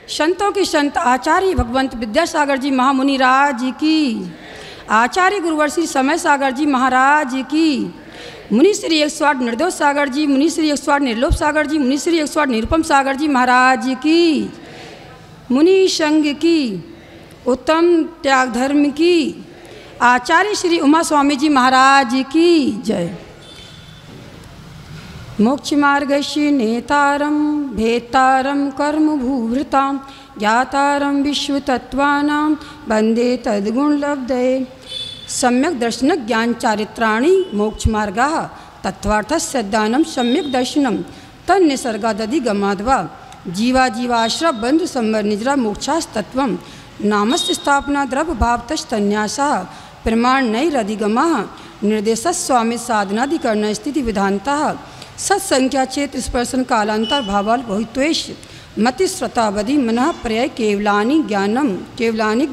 संतों के संत आचार्य भगवंत विद्यासागर जी महामुनि राज की, आचार्य गुरुवर श्री समय सागर जी महाराज की, मुनि श्री 108 निर्दोष सागर जी, मुनि श्री 108 निर्लोभ सागर जी, मुनि श्री 108 निरुपम सागर जी महाराज की, मुनि संघ की, उत्तम त्याग धर्म की, आचार्य श्री उमा स्वामी जी महाराज की जय। मोक्ष मार्गस्य नेतारं भेतारं कर्म भूभृतां ज्ञातारं विश्वतत्त्वानां वन्दे तद्गुणलब्धये। सम्यक् दर्शन ज्ञान चारित्राणि मोक्ष मार्गाः तत्त्वार्थस्य दानं सम्यक् दर्शनं तन्निसर्गादधिगमाद्वा जीवा जीवाश्रय बंधु संवर निद्रा मोक्षास्तत्वं नामस्य स्थापना द्रव्य भावतस्तन्यासः प्रमाण नैरधिगमः निर्देशः स्वामी साधनाधिकरण स्थिति विधानतः सत्संख्या क्षेत्र स्पर्शन कालांतर भावाल बहुत्वेश मति श्रतावधि मनः पर्याय केवलानि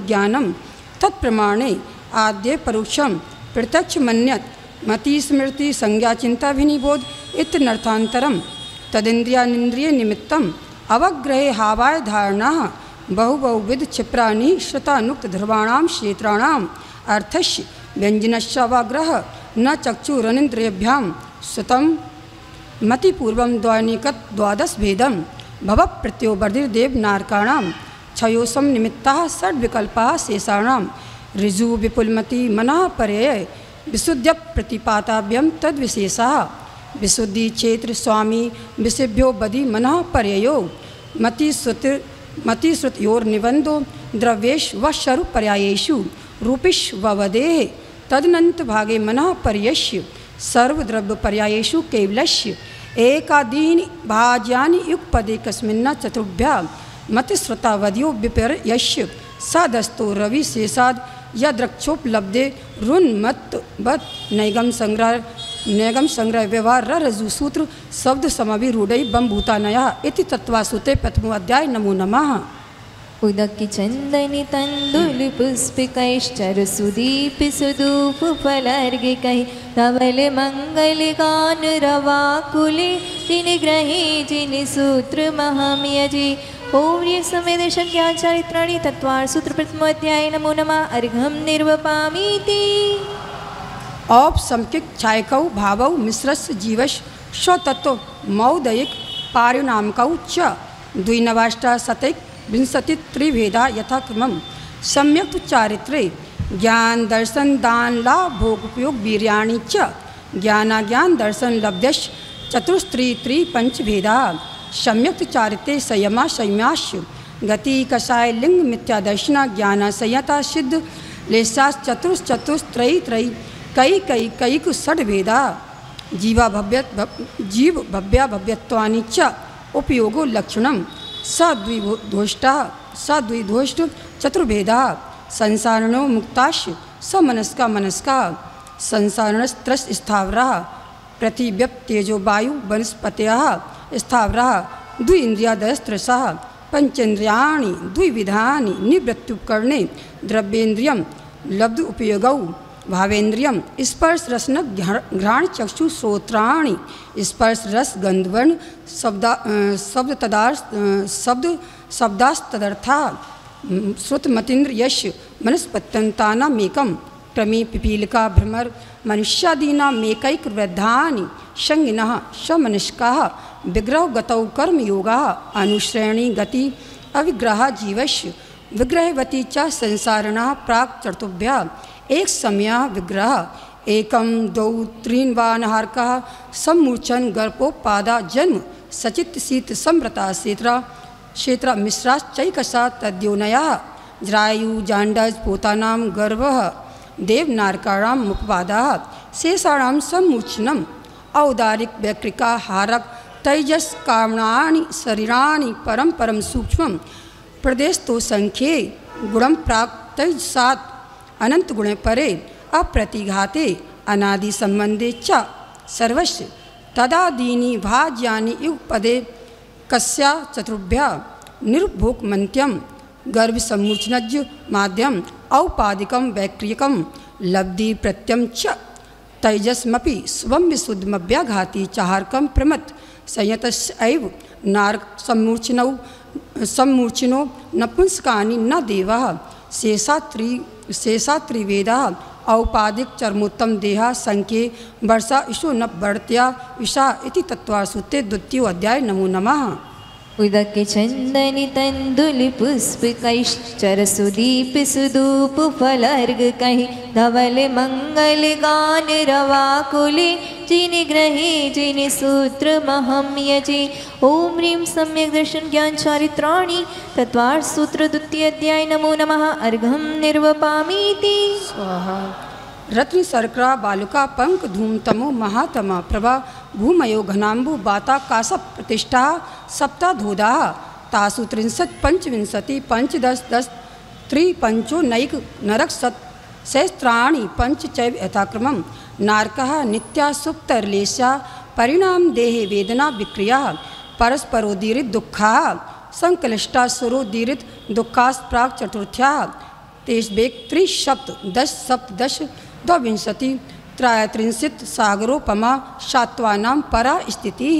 ज्ञानम तत्प्रमाणे आद्य परोक्षम प्रत्यक्ष मन्यत मति स्मृति संज्ञा चिंता विनिबोध इत्यनर्थांतरम तदिंद्रियानिंद्रिय निमित्तम अवग्रहे हावाय धारणा बहुविध क्षिप्राणि श्रुतानुक्त ध्रुवाणां क्षेत्राणाम अर्थस्य व्यंजनस्यावाग्रह न चक्षुरनिंद्रियभ्यां सुतम मतिपूर्वं द्वानिकत द्वादश भेदम भव प्रत्यो वर्धिर्देव नारकाणां क्षयोसम निमित्ताः षड्विकल्पाः शेषाणां ऋजु विपुलमति मनः पर्यय विशुद्ध प्रतिपाताभ्यं तद्विशेषः विशुद्धि क्षेत्र स्वामी विषयभ्यो बधि मनः पर्ययो मतिश्रुतयोर्निबंधो द्रव्येषु व स्वरूप पर्यायेषु रूपेषु ववदेः तदनंत भागे मनः पर्यस्य सर्वद्रव्य पर्यायेषु केवलस्य एकादीनि भाज्यानि युगपदेकस्मिन् चतुर्भ्यां मतिश्रुतावधियो विपर्यस्य सदस्तो रविशेषाद् यद्रक्षोपलब्धे ऋन्मत्वत् नैगम संग्रह व्यवहार रज्जुसूत्र शब्द समाभिरूढ़ बमभूतानयः इति तत्त्वासुते प्रथमोऽध्याय। नमो नमः। उदकी चंदनि तंदुल पुष्पिकैश्चर सुदीपि सुधूपफलार्घिकैः धवल मंगल गान रवाकुले जिनि ग्रहे जिनि सूत्र महम यजे। ओम ये समय दर्शन ज्ञान चारित्राणि तत्वार सूत्र प्रथमोऽध्याय। नमो नमः। अर्घम निर्वपामीति औप समकिक छायकौ भावौ मिश्रस्य जीवश स्वतत्व मौदयिक पारिणामकौ च द्विनवाष्टा शतैक विंशति त्रिभेदा यथाक्रमं सम्यक् चारित्रे ज्ञान दर्शन दान लाभ भोग उपयोग वीर्याणि च ज्ञानाज्ञान दर्शन लब्ध्यश्च चतुस्त्री पंचभेदा सम्यक् चारित्रे संयमा संयमाश्च गति कषाय लिंग मिथ्यादर्शना ज्ञान संयता सिद्ध लेशास चतुस्त्रयी कई षड्भेदा जीव भव्या भव्यत्वानि च उपयोगो लक्षणं सद्विधोष्ट चतुर्भेदा संसारणो मुक्ताश्च समनस्का मनस्का संसारणस्त्रस स्थावरः पृथिव्यप्तेजो वायु वनस्पतयः स्थावरः द्विन्द्रियादयस्त्रसः पंचेन्द्रियाणि द्विविधानि निवृत्त्युपकरणे द्रव्येन्द्रियं लब्ध उपयोगौ भावेन्द्रियं स्पर्श रसन घ्राण चक्षु श्रोत्राणि स्पर्श रस गंधवर्ण शब्दास्तदर्था श्रुतमतीन्द्र यश मनस्पत्यन्तानामेकं क्रमे पिपीलिका भ्रमर मनुष्यादीनामेकैक वृद्धानि संगिनः समनस्काः विग्रह गतौ कर्मयोगाः अनुश्रेणी गति अविग्रह जीवस्य विग्रहवती च संसारिणः प्राक् चतुर्भ्यः एक समय विग्रह एकम द्वौ त्रीन् वा नहारकः सम्मूर्छन् गर्भोपादा जन्म सचित शीत सम्रता क्षेत्र मिश्राश्चैकसा तद्योनयः जरायु जाण्डज पोतानां गर्भः देवनारकाणां मुपपादाः शेषाणां सम्मूर्छनम् औदारिक वैक्रिका हारक तैजस कामणानि शरीराणि परम सूक्ष्मं प्रदेशतो संख्ये गुणं प्राक् तैजसात् अनंत गुणे परे अप्रतिघाते अनादि संबंधे च सर्वस्य तदादीनि भाज्यानि युगपदे कस्या चतुर्भ्या निरुपभोक्मन्त्यं गर्भ सम्मूर्छनज्य माध्यम औपादिकं वैक्रियकं लब्धि प्रत्यम च तैजस्मपि स्वं विशुद्धमव्याघाति चाहारकं प्रमत् संयतस्यैव नारक सम्मूर्छिनो नपुंसकानि न देवः शेषात्रिवेदाः औपादिक चर्मोत्तम देहा संख्ये वर्षा ईशो न वर्त्या ईशा इति तत्त्वासूत्रे द्वितीयो अध्याय। नमो नमः। उदके चंदनि तंदुलि पुष्पिकैश्चरसुदीप सुधूप फलर्घकैः धवल मंगल गान रवाकुले जिनि ग्रहे जिनि सूत्र महं यजे। ओम ह्रीं सम्यक दर्शन ज्ञान चारित्राणि तत्वार्थ सूत्र द्वितीय अध्याय। नमो नमः। अर्घं निर्वपामीति स्वाहा। रत्न शर्करा बालुका पंक धूम तमो महातमा प्रभा भूमयो घनाम्बु बाता काश प्रतिष्ठा सप्ताधोदा तासु 63 पंचविंशति पंचदश दश त्रिपंचो नैक नरक सहस्राणि पंच चैव यथाक्रमं नारकः नित्या सुप्तर्लेशा परिणाम देहे वेदना विक्रिया परस्परोदीरित दुःखा संकलिष्टा सुरोदीरित दुःखास् प्राग चतुर्थ्या तेष्वेक त्रिशप्त दश सप्तदश द्वाविंशति त्रयत्रिंशत् सागरोपमा शात्वानां परा स्थितिः।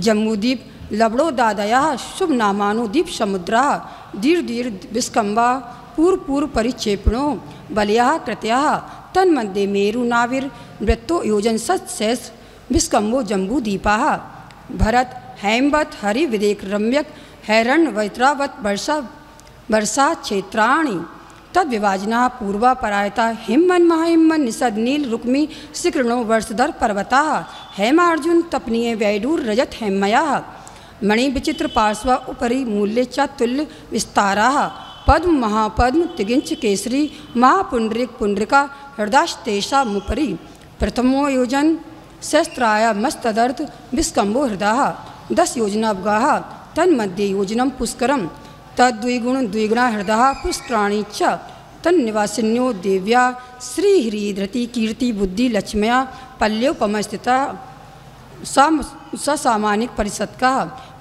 जम्बूद्वीप लवणोदादयः शुभ नामानुद्वीप समुद्राः दीर्घ दीर्घ विस्कम्बा पूर्व पूर्व परिक्षेपणो बलयः कृतयः तन्मध्ये मेरुनाविर वृत्तो योजन सत्सहस्र विस्कम्बो जम्बूद्वीपाः भरत हैमवत हरिविदेक रम्यक हैरण्य वैत्रावत वर्षा क्षेत्राणि तद्विभाजना पूर्वा परायता हिमन महाहिमन निषद नील रुक्मी शिखरणो वर्षधर पर्वता हेमार्जुन तपनीय वैडूर रजत हेमया मणि विचित्र पार्श्व उपरि मूल्य च तुल्य विस्तारा पद्म महापद्म तिगिंच केसरी महापुंडरिक पुंडरिका हृदयस्तेषा मुपरि प्रथमो योजन सहस्राय मस्तदर्थ विस्कम्बो हृदय 10 योजनावगाः तन्मध्ये योजनम पुष्करम तद्विगुण द्विगुणा हृदय पुष्कराणि च तन्निवासिन्यो देव्या श्रीहृधृति कीर्ति बुद्धि लक्ष्म्या पल्योपमस्थिता ससामानिक परिषत्का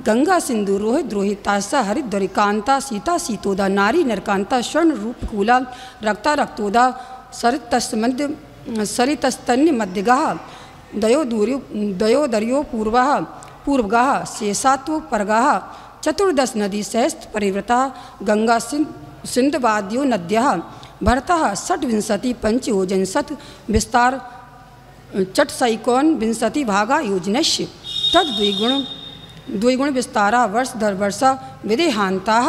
गंगा सिंधु रोहित रोहितासा हरिद्वरिकांता सीता सीतोदा नारी नरकांता स्वर्ण रूपकूला रक्ता रक्तोदा सरितस्तन्य मध्यगाः दयोदर्यो पूर्वगाः शेषात्व परगाः चतुर्दश नदी सहस्त्र परिवृता गंगा सिंधवाद्यो नद्यः भरतः षट्विंशति पंचयोजनशत विस्तार चट्सैकोन विंशति भागा योजनस्य तद द्विगुण विस्तारा वर्ष दर वर्ष विदेहांताः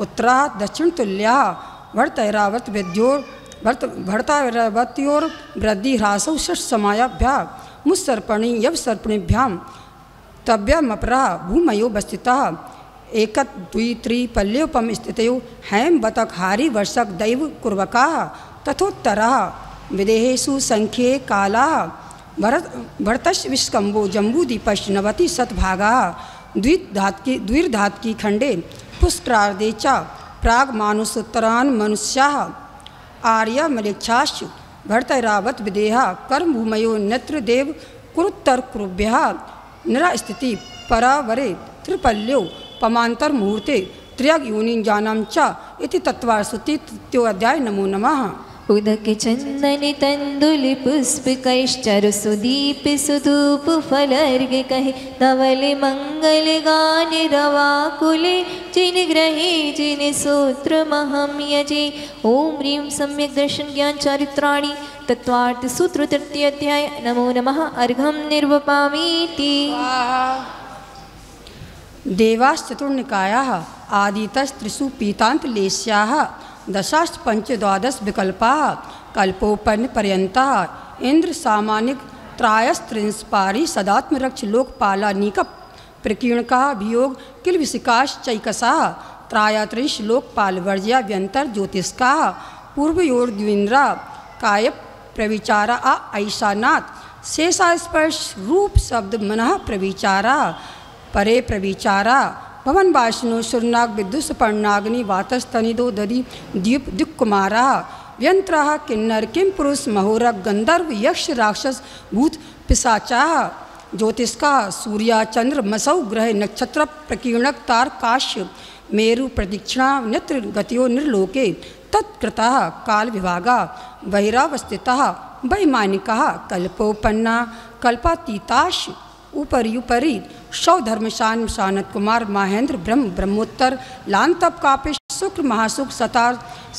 उत्तरा दक्षिण तुल्याः भरतैरावत विद्योर भरतावत्योर वृद्धि ह्रासौ षट् समायाभ्यां मुत्सर्पणी यवसर्पणीभ्यां तव्यमपरा भूमयो वस्थितः एकत द्वि त्रि पल्योपम स्थितयो हैम बतक हारी वर्षक दैव कुर्वकाः तथोत्तरः विदेहेषु संख्ये कालाः भरतश्च विस्कम्बो जम्बूद्वीपश्च 90 शतभागाः द्विर्धात्की खंडे पुष्करार्धे च प्राग्मानुसोत्तरान् मनुष्याः आर्य मलेच्छाश्च भरतैरावत विदेहा कर्म भूमयो नेत्रदेव कुरुत्तर कुरुभ्यः निरास्थिति परावरे त्रिपल्यो पमांतर मुहूर्ते त्र्यग योनि जानाम च इति तत्वार्थ तृतीयो अध्याय। नमो नमः। उदके चंदनि तंदुलि पुष्पिकैश्चरसुदीप सुधूप फलर्घकैः धवल मंगल गान रवाकुले जिनि ग्रहे जिनि सूत्र महं यजे। ओम ह्रीं सम्यक दर्शन ज्ञान चारित्राणि तत्वार्थ सूत्र तृतीय अध्याय। नमो नमः। अर्घं निर्वपामीति देवाश्चतुर्निकायाः आदितस्त्रिषु पीतान्तलेस्याः दशाश्च पंचद्वादश विकल्पाः कल्पोपन्नपर्यन्ताः इंद्र सामानिक त्रायस्त्रिंश पारी सदात्मरक्ष लोकपालानीक प्रकीर्णकाः वियोग किलविशिकाश्चैकसाः त्रायत्रिंश लोकपालवर्ज्या व्यंतर ज्योतिष्काः पूर्वयोर्द्विन्द्रा काय प्रविचारा ऐशानाथ शेषास्पर्श रूप शब्द मनः प्रविचारा परे प्रविचारा भवन वासिनो सुरनाग विद्युष पर्णाग्नि वातस्तनिदो दधि द्वीप दिक्कुमारा व्यंत्राः किन्नर किम पुरुष महोरक गंधर्व यक्ष राक्षस भूत पिशाचाः ज्योतिष्का सूर्या चंद्र मसौ ग्रह नक्षत्र प्रकीर्णक तार काश्य मेरु प्रदीक्षिणा नेत्र गतियो निर्लोके तत्कृताः काल विभागा बहिरावस्थिताः वैमानिकाः कल्पोपन्ना कल्पातीताश ऊपरी ऊपरी शौ धर्मशान शानत कुमार महेंद्र ब्रह्म ब्रह्मोत्तर लांतप कापिश शुक्र महासुख सतार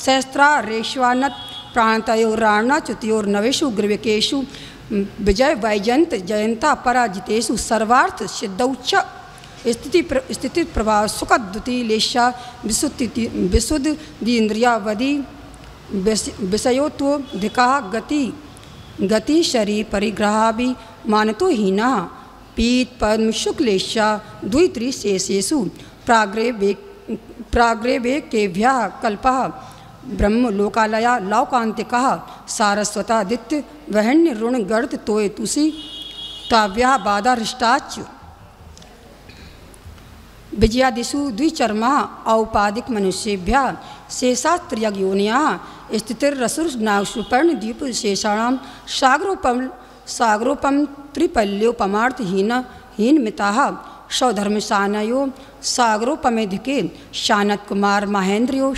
सहस्त्रा रेश्वानत प्राणतयोर राणा च्युतियोर नवेशु ग्रविकेशु विजय वैजयंत जयंता पराजितेषु सर्वार्थ सिद्धौच स्थिति प्रभाव सुखद्युति लेशा विशुद्ध इंद्रियावधि विषयोत्व धिका गति शरीर परिग्रहा भी मानतो हीना पीत पद्म शुक्लेशा द्वित्रिशेषेषु प्राग्रेवे केभ्यः कल्पः ब्रह्म लोकालया लौकांतिकः सारस्वतादित्य वहन्य ऋण गर्द तोय तुसी ताव्या बाधारिष्टाच विजयादिषु द्विचर्मा औपाधिक मनुष्येभ्यः शेषास्त्रियज्ञोन्याः स्थितिरसुरनागसुपर्ण द्वीप शेषाणां सागरोपम त्रिपल्योपमार्थहीनमिताः सौधर्मशानयो सागरोपमेधिके शानत कुमार महेंद्रियो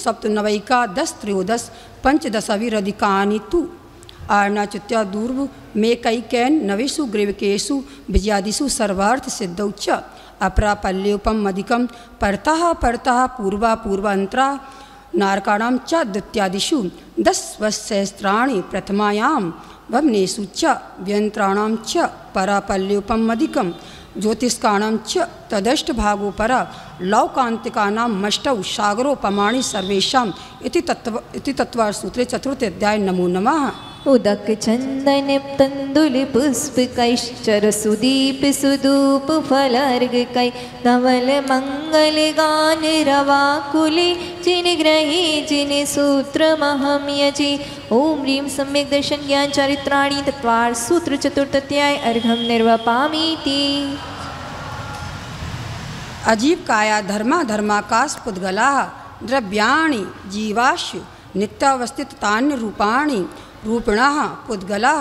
सप्तनवैका 10 त्रयोदश पंचदशाविरधिकानि तु आर्णाच्युत्या दूर्व मेकैकैन नवेषु ग्रीवकेषु विजयादिषु सर्वार्थ सिद्धौ च अपरापल्योपम अधिकम परतः परतः पूर्वा पूर्वांतरा नारकाणां च द्वितीयादिषु 10 सहस्राणि प्रथमायां भवनेषु च व्यंत्राणां च परापल्योपम अधिकम ज्योतिष्काणां च तदष्टभागो परा लौकांतिकानां मष्टौ सागरोपमाणि सर्वेषाम् इति तत्त्वसूत्रे 4th अध्याय। नमो नमः। उदक चंदन तंदुल पुष्प कैश्चर सुदीप सुदूप फलर्ग कै धवल मंगल गान रवाकुले जिन ग्रही जिन सूत्र महम यजि ओम ह्रीं सम्यक दर्शन ज्ञान चरित्राणि तत्वार सूत्र 4th अध्याय अर्घम निर्वपामीति। अजीव काया धर्मा धर्माकाश पुद्गला द्रव्याणि जीवाशु नित्यावस्थित तान्य रूपाणि रूपिणः पुद्गलाः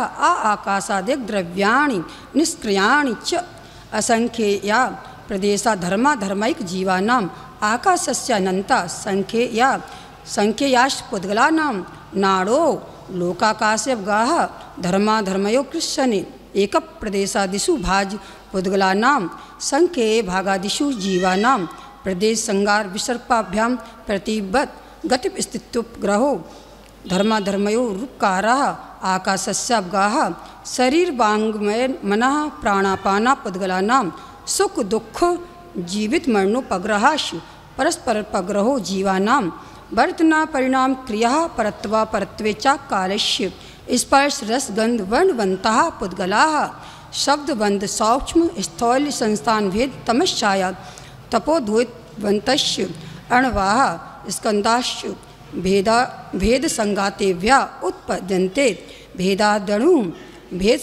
आकाशादिक द्रव्याणि निष्क्रियाणि च असंख्येया प्रदेशा धर्मा धर्मैक जीवानाम् आकाशस्य अनंता संख्येयाश्च पुद्गलानां नाडो लोकाकाशयवगाः धर्मा धर्मयो कृष्यने एक प्रदेशादिषु भाज पुद्गलानां संख्ये भागादिषु जीवानां प्रदेश संगार विसर्पाभ्यां प्रतिबद्ध गतिप स्थित्युपग्रहो धर्मा धर्मयो रूपकाराः आकाशस्यावगाः शरीर वांगमय मनः प्राणापाना पुद्गलानां सुख दुख जीवित मरणोपग्रहाशु परस्पर पग्रहो जीवानां वर्तना परिणाम क्रिया परत्वा परत्वे च कालस्य स्पर्श रस गंध वर्णवंताः पुद्गलाः शब्दबंध सूक्ष्म स्थौल्य संस्थान भेद तमश्चाया तपोद्वैतवन्तश्च अण्वाः स्कंदाश्च भेद संगातेभ्या उत्पद्यन्ते भेदादणु भेद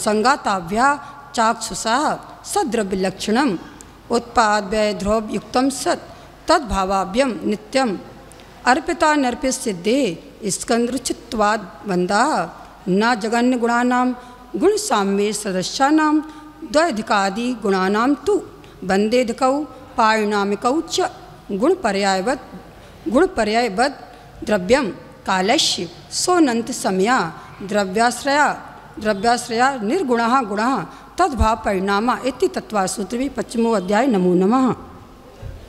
संगाताभ्या चाक्षुषा सद्रव्यलक्षणम् उत्पाद्य ध्रुवयुक्तं सत् तद्भावाभ्यं नित्यम् अर्पिता नर्पित सिद्धे स्कंदरुचित्वाद बंदाः न जगन्य गुणानां गुण साम्ये सदस्यानां द्वैधिकादि गुणानां तु बंदेधिकौ पारिणामिकौ च गुणपर्यायवद् द्रव्यं कालस्य सोनंत समया द्रव्याश्रया निर्गुणः गुणः तद्भाव परिणामा इति तत्त्वसूत्रे 5वां अध्याय। नमो नमः।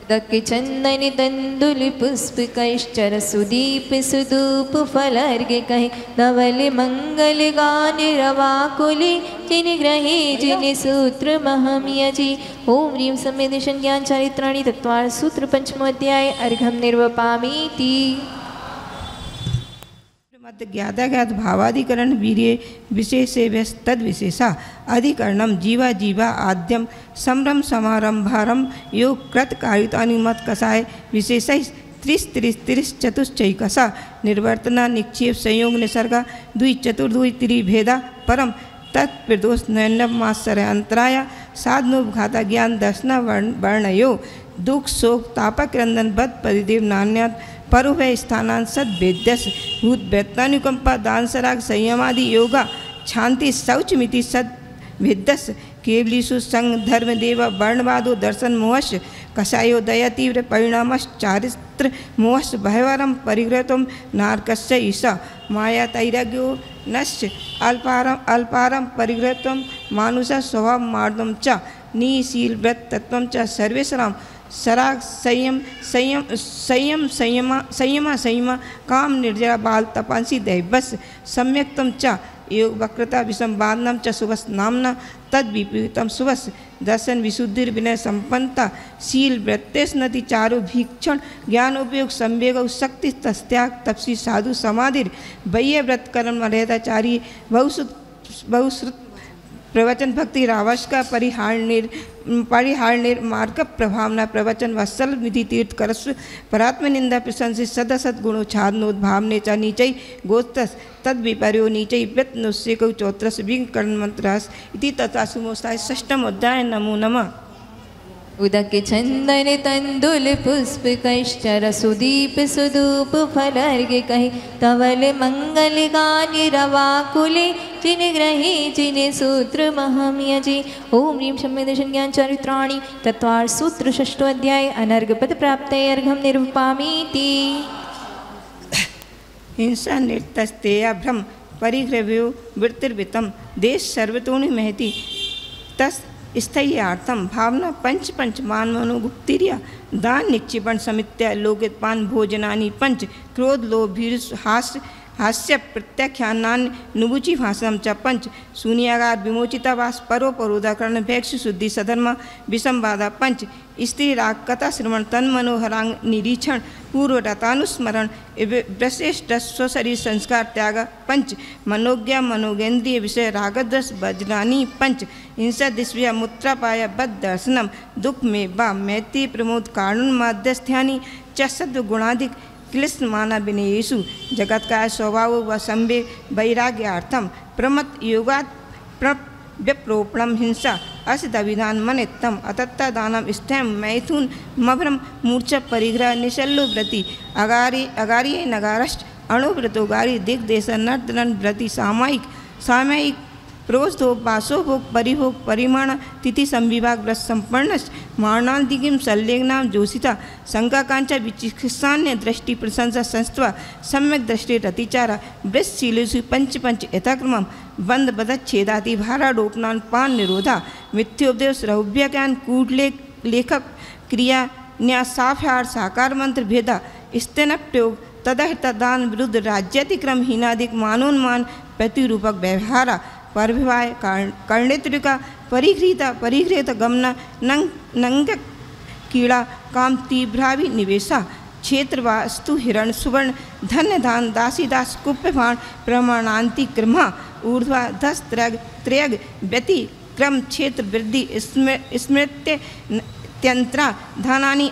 उदक चंदन तंदुल पुष्प कैश्चर सुदीप सुदूप फलर्ग कहि धवल मंगल गान रवाकुले जिन ग्रहे जिन सूत्र महम यजि ओम ह्रीं सम्यक दर्शन ज्ञान चरित्राणि तत्वार सूत्र 5वां अध्याय अर्घम निर्वपामीति। ज्ञाताज्ञात भावाधिकरण वीर्य विशेषे तद विशेषा अधिकरणम जीवा जीवा आद्यम संभ्रम समारंभारम योग कृत कारितानुमत कसाय विशेष त्रिश चतुश्चैकसा निर्वर्तना निक्षेप संयोग निसर्गा द्वि चतुर्द्वि त्रिभेदा परम तत्प्रदोष नयनमाश्चर्य अंतराय साधनोपघाता ज्ञान दर्शना वर्णयो दुख शोक तापक रंदन बद परिदेव नान्यात परुभय स्थानान सद्भेद्यस भूत वैत्तानुकंपा दान सराग संयमादि योगा शांति शौचमिति सद्भेद्यस केवलीसु संग धर्म देव वर्णवादो दर्शन मोहश कषायो दया तीव्र परिणामश्चारित्र मोहस् भयवरम परिग्रहतम नारकस्य ईशा माया तैराग्यो नश्य अल्पारम परिग्रहतम मानुष स्वभाव मार्दम च निशील व्रत तत्वम च सर्वेशराम सराग संयम काम निर्जरा बाल तपांसी दैवस सम्यक्तम च योग वक्रता विसंबाधनम च सुवस नामना तद विपरीतम सुवस दर्शन विशुद्धिर विनय संपन्नता शील व्रतेश नति चारु भीक्षण ज्ञान उपयोग संवेग शक्ति तस्त्याग तपसी साधु समाधिर वह्य व्रत कर्म रहताचारी बहुश्रुत प्रवचन भक्ति रावश का परिहार मार्ग प्रभावना प्रवचन वत्सल विधि तीर्थ करस्व परात्म निंदा प्रशंसित सदसद गुणोच्छादनोद्भावने च नीचै गोस्तस तद विपर्यो नीचै व्रत नुस्यकौ चौत्रस विघ्न कर्ण मंत्रस इति तथा सुमोस्ताय षष्ठम अध्याय नमो नमः। उदक चंदन तंदुल पुष्प कैश्चर सुदीप सुदूप फलर्घ कहि तवल मंगल गान रवाकुले जिन ग्रही जिन सूत्र महम्यजी। ओम ह्रीं शम्य दर्शन ज्ञान चरित्राणि तत्वार सूत्र षष्ठो अध्याय अनर्घपद प्राप्त अर्घम निर्वपामीति। हिंसा निर्तस्तेया भ्रम परिग्रव्यो वृत्तिर्वितम देश सर्वतोनि महति तस् स्थैर्यार्थम भावना पंच मानवनुगुप्तिर्या दान निक्षिपण समित्या लोकितपान भोजनानि पंच क्रोध लोभ हास्य प्रत्याख्यानान नुबुचि भाषणम च पंच शून्यागार विमोचितावास परोपरोधाकरण भैक्ष शुद्धि सधर्म विषमबाधा पंच स्त्री राग कथा श्रवण तन मनोहरांग निरीक्षण पूर्व रतानुस्मरण वृश्रेष्ठ स्वशरीर संस्कार त्याग पंच मनोज्ञा मनोगेन्द्रिय विषय रागद्रस वज्रानी पंच हिंसा दिश्या मूत्रापाय बद दर्शनम दुख में वा मैत्री प्रमोद कारुण मध्यस्थ्यानि च सद्गुणाधिक क्लिष्ट माना विनयेषु जगत का स्वभाव व संवेग वैराग्यार्थम प्रमत योगात् व्यप्रोपणम हिंसा असदविधान मनितम अतत्ता दानम स्थैम मैथुन मभ्रम मूर्छा परिग्रह निशल्लो व्रति अगारी नगारष्ट अणुव्रतो गारी दिग्देश नर्दन व्रति सामयिक प्रोष्ठो पाशोभोग परिभोग परिमाण तिथि संविभाग व्रत संपन्न मारणादिगिम संलेखनाम जोशिता शंकाकांक्षा विचिकित्सान्य दृष्टि प्रशंसा संस्त्वा सम्यक दृष्टि रतिचारा वृत्शीलेषु पंच यथाक्रमम बंद बदच्छेदाति भाराडोपनान पान निरोधा मिथ्योपदेश रौभ्यज्ञान कूटलेख लेखक क्रिया न्यासाफहार साकार मंत्र भेदा स्तनप्रयोग तदहितदान विरुद्ध राज्यातिक्रम हीनादिक मानोन्मान प्रतिरूपक व्यवहारा परभिवाय कर्णेत्रिका परिगृहित गमना नंग कीड़ा काम तीव्रावि निवेशा क्षेत्र वास्तु हिरण सुवर्ण धन्य दान दासीदास कुप्यभाण प्रमाणांति क्रम ऊर्ध्वा धस त्रयग व्यति क्रम क्षेत्र वृद्धि स्मृत्य त्यंत्रा धानानि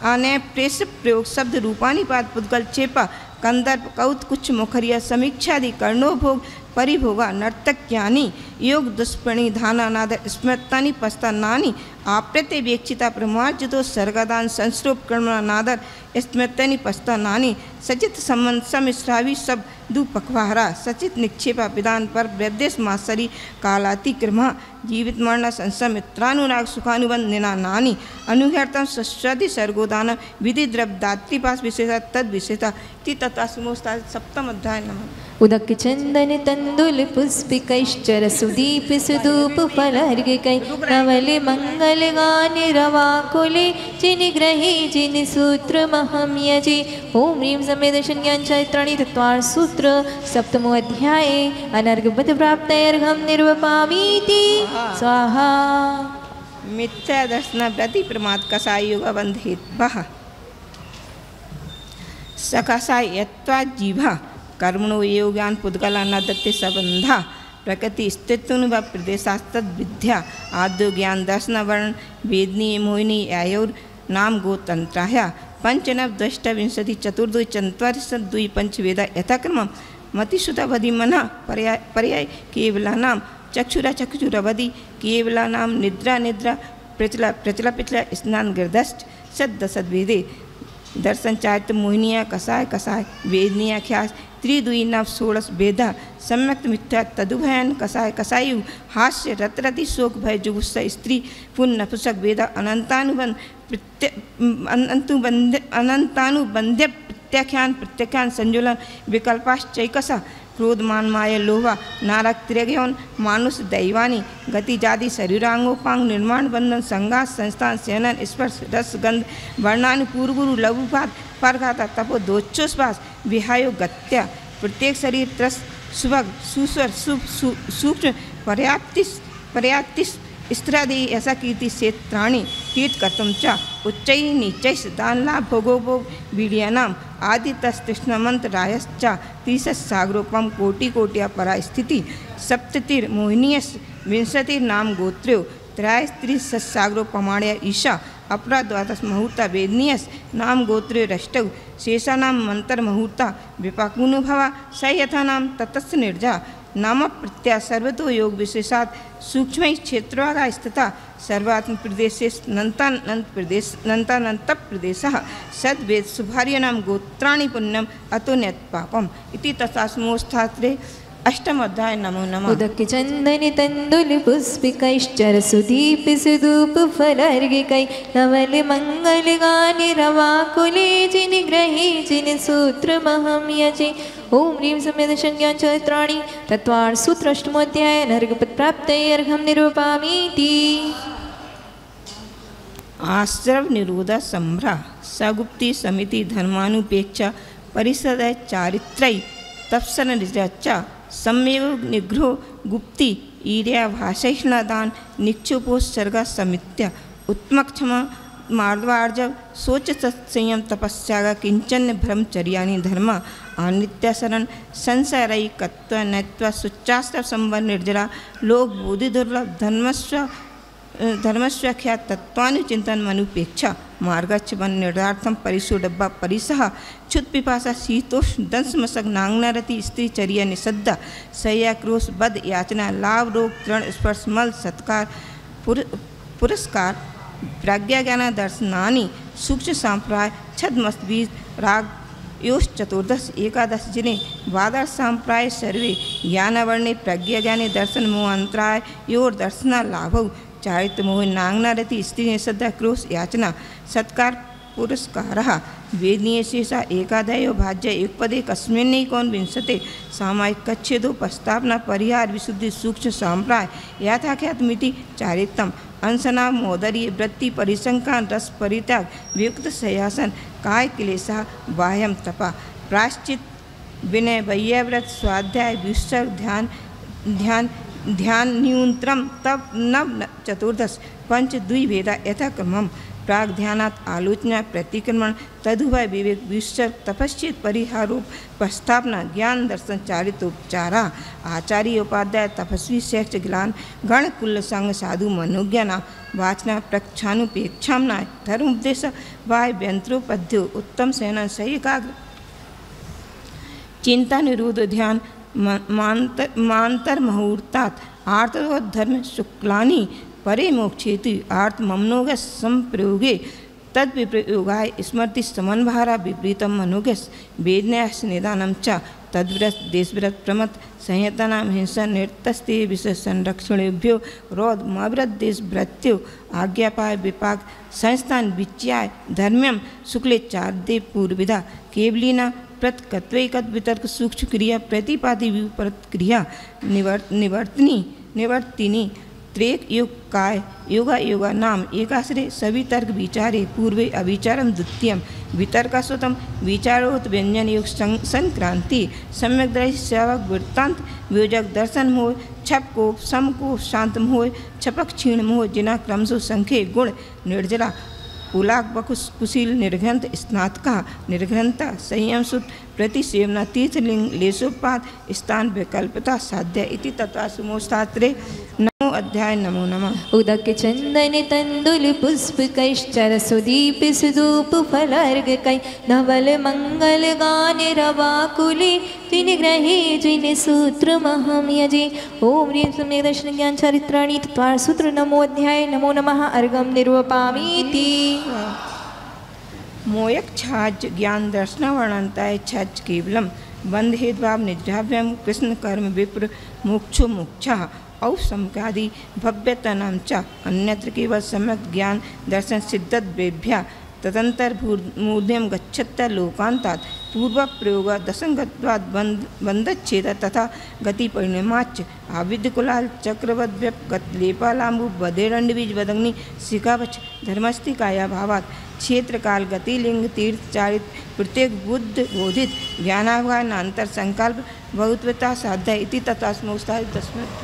आनय प्रेस प्रयोग शब्द रूपानी पाद पुद्गल चेपा कंदर्प कौत कुछ मुखरिया समीक्षादि कर्णोभोग परिभोगा नर्तक्यानि योग दुष्पणि धानानाद स्मृतानि पस्तानानि आप्रत्य वेक्षिता प्रमार्जितो सर्गदान संस्रोप कर्मनादर स्मृतानि पस्तानानि सचित संबंध समिश्रावी सब दुपक्वाहरा सचित निक्षेपा विधान पर व्यदेश मासरी कालातिक्रम जीवित मरण संसमित्रानुराग सुखानुबंध निनानानि अनुघर्तम सश्रद्धि सर्गोदान विधि द्रव दात्रिपास विशेषा तद विशेषता तथा सुमोस्ता सप्तम अध्याय नमः। उदक चंदन तंदुल पुष्प कैश्चर सुदीप सुदूप फलर्घ कै नवल मंगल गान रवाकुले जिन ग्रही जिन सूत्र महम्यजी। ओम ह्रीं सम्य दर्शन ज्ञान चरित्राणि तत्वार सूत्र सप्तमो अध्याय अनर्घपद प्राप्त अर्घम निर्वपामीति स्वाहा। मिथ्या दर्शन प्रति प्रमाद कसाय युग बंधित बह सकसा यत्वा जीवा कर्मणो योगान पुद्गला न दत्ते संबंधा प्रकृति स्थित्व प्रदेशास्तद विद्या आद्यो ज्ञान दर्शन वर्ण वेदनी मोहिनी आयोर नाम गोतंत्राया पंचनव द्वष्टविंशति चतुर्द्वि चत्वारिंशत् द्वि पंचवेदा यथाक्रम मतिश्रुतावधि मना पर्याय केवला नाम चक्षुरा चक्षुरवधि केवला नाम निद्रा निद्रा प्रचला प्रचला पिछला स्नान गिरदष्ट सद सद्वेदे दर्शन चारित्र मोहिनिया कसाय वेदनिया ख्यास त्रिदुई नव षोड़श वेदा सम्यक मिथ्या तदुभयन कसायु हास्य रतरति शोक भय जुगुस्सा स्त्री पुन नपुसक वेदा अनंतानुबंध अनंतानुबंध्य प्रत्याख्यान संजुलन विकल्पाश्चैकसा क्रोधमान माया लोभा नारक त्रिगयोन मानुष दैवानी गति जाति शरीरांगोपांग निर्माण बंधन संघात संस्थान सेनन स्पर्श रस गंध वर्णानु पूर्वगुरु लघुपात परघाता तपो दोचोस्वास विहायो गत्या प्रत्येक शरीर त्रस सुभग सुस्वर सूक्ष्म पर्याप्तिस स्त्रादि ऐसा कीर्ति से त्राणी तीर्थ कर्तुम च उच्चै नीचैस दान लाभ भोगोभोग वीर्यानाम आदि तस्तृष्ण मंत्र रायश्च तीससागरोपम कोटि कोट्या परा स्थिति सप्ततिर मोहिनीयस विंशतिर नाम गोत्र्यो त्रयस्त्रिससागरोपमाण्य ईशा अपरा द्वादश मुहूर्ता वेदनीयस नाम गोत्र्यो रष्टौ शेषानाम मंत्र मुहूर्ता विपाकुनुभवा स यथा नाम ततस् निर्जा नाम प्रत्या सर्वतो योग विशेषात सूक्ष्म क्षेत्रवागा स्थिता सर्वात्म प्रदेशे नंतानंत प्रदेश सद्वेद सुभार्य नाम गोत्राणि पुण्यम अतोन्यत पापम इति तथास्मोस्थात्रे अष्टम अध्याय नमो नमः उदक चंदन तंदुल पुष्पिकैश्चर सुदीप सुधूप फलर्गिकै नवल मंगल गान रवाकुले जिन ग्रहे जिन सूत्र महम यजे ओम ह्रीं सम्यद संज्ञान चरित्राणि तत्वार सूत्र अष्टमोध्याय नर्गपद प्राप्तयर्घं निरूपामीति आश्रव निरोध संभ्रा सगुप्ति समिति धर्मानुपेक्षा परिषद चारित्रै तप्सन निजच्चा सम्मेव निग्रहो गुप्ति ईर्या भाषैष्णादान निक्षुपोत्सर्गा समित्या उत्तमक्षमा मार्दवार्जव सोच सत्संयम तपस्यागा किंचन ब्रह्मचर्यानि धर्म अनित्यासरण संसारयी कत्व नत्व सुच्चास्त्र संवर निर्जरा लोक बोधि दुर्लभ धर्मस्व्याख्या तत्वानुचिंतन मनुपेक्षा मार्गच्छ वन निर्धार्थम परिसु डब्बा परिसह क्षुत पिपासा शीतोष्ण दंश मसक नांगनारति स्त्री चर्या निषद्धा सह्या क्रोश बद याचना लाभ रोग तृण स्पर्श मल सत्कार पुरस्कार प्रज्ञा ज्ञान दर्शनानि सूक्ष्म सांप्राय छदमस्त बीज राग योश चतुर्दश एकादश जिने वादर सांप्राय सर्वे ज्ञानवर्णे प्रज्ञा ज्ञाने दर्शन मोह अंतराय योर दर्शना लाभौ चारित्र मोह नांगना रति स्त्री निषद्धा क्रोश याचना सत्कार पुरस्कारः वेदनीय शेषा एकादयो भाज्य एकपदे कस्मिन्नैकोन विंशते सामायिक कच्छेदो प्रस्तावना परिहार विशुद्धि सूक्ष्म सांप्राय यथाख्यातमिति चारित्रम अंशना मोदरी वृत्ति परिसंख्यान रस परित्याग वियुक्त सयासन काय क्लेशः बाह्यम तपा प्राश्चित विनय वैयव्रत स्वाध्याय विसर्ग ध्यान न्यूनतम तप नव चतुर्दश पंच द्विभेदा यथाक्रमम प्राग ध्यानात् आलोचना प्रतिक्रमण तदुभय विवेक विसर्ग तपश्चित परिहारोप प्रस्थापना ज्ञान दर्शन चारित्रोपचारा आचार्य उपाध्याय तपस्वी श्रेष्ठ ज्ञान गण कुल संग साधु मनोज्ञाना वाचना प्रक्षानुपेक्षामना धर्म उपदेश वाय व्यंत्रोपद्यो उत्तम सेना सही एकाग्र चिंता निरोध ध्यान मांतर मुहूर्तात् आर्तवोध धर्म शुक्लानि परे मोक्षेति आर्थ ममनोग संप्रयोगे तद विप्रयोगाय स्मृति समन्भारा विपरीतम मनोगस वेदन्यास निदानम च तद्व्रत देशव्रत प्रमत संयतनाम हिंसा नृतस्ते विषय संरक्षणेभ्यो रोध मव्रत देश व्रत्यो आज्ञापाय विपाक संस्थान विच्याय धर्म्यम शुक्ले चार्दे पूर्विधा केवलीना प्रतकत्वैकत वितर्क सूक्ष्म क्रिया प्रतिपादि विपरीत क्रिया निवर्तिनी त्रेक युग काय योगा योगा नाम एकाश्रे सभी तर्क विचारे पूर्वे अविचारम द्वितीयम वितर्कास्वतम विचारोत व्यंजन युग संक्रांति सम्यक दृश्य सेवक वृत्तांत वियोजक दर्शन मोह छप को सम को शांत मोह छपक क्षीण मोह जिना क्रमशो संख्य गुण निर्जला पुलाक बकुश कुशील निर्घंत स्नातका निर्घंता संयम सुत प्रतिसेवना तीर्थलिंग लेशोपात स्थान विकल्पता साध्य इति तथा सुमोस्तात्रे नमो अध्याय नमो नमः उदक चंदन तंदुल पुष्पिकैश्चर सुदीप सुधूप फलर्गकै नवल मंगल गान रवाकुले जिन ग्रहे जिन सूत्र महम यजे ओम ह्रीं सम्यक् दर्शन ज्ञान चरित्राणि तत्वार सूत्र नमोध्याय नमो नमः अर्घं निरूपामीति मोयक छाज ज्ञान दर्शन वर्णनताय छज केवलम बंधेद्वाव निद्राभ्यम कृष्ण कर्म विप्र मोक्षो मोक्षा औसमकादि भव्यतनां च अन्यत्र केवल सम्यक् ज्ञान दर्शन सिद्धद्वेभ्यः तदन्तर्मूर्ध्यं गच्छत्य लोकान्तात् पूर्वप्रयोग दशंगत्वात् बन्धच्छेद तथा गतिपरिणामाच्च आविद्यकुलाल चक्रवद्व्यपगतलेपालाम्बु बधेरण्डबीज वदग्नि शिखावच धर्मस्थिकाया भावात् क्षेत्रकाल गतिलिंग तीर्थ चारित प्रत्येक बुद्ध बोधित ज्ञानाभानांतर संकल्प बहुत्वता साध्य इति तथास्मोस्ताय तस्मत्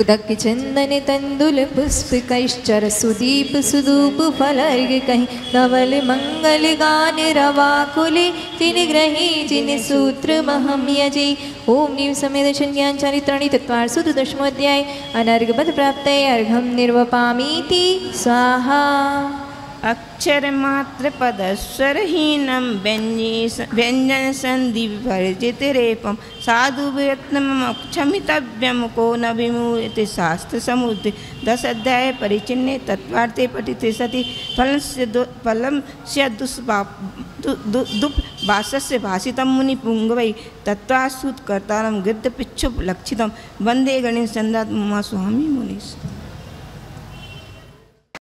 उदक चंदन तंदुल पुष्पिकैश्चर सुदीप सुदूप फलर्ग कहीं धवल मंगल गान रवाकुले जिन ग्रही जिन सूत्र महम यजी ओम नीव समेत ज्ञान चारित्राणि तत्वार सुद दशमोध्याय अनर्घबद प्राप्त अर्घम निर्वपामीति स्वाहा अक्षर मात्र पद स्वरहीनम व्यंजन संधि विवर्जित रेपम साधु क्षमितव्यम को न विमुयते शास्त्र समुद्र 10 अध्याय परिचिन्ने तत्वार्थे पठिते सति फलं से दुप्भाषस्य भाषितं मुनि पुंगवै तत्वासुत कर्तारं गद्य पिच्छुप लक्षितं वंदे गणेश चंद्रात् मम स्वामी मुनीश।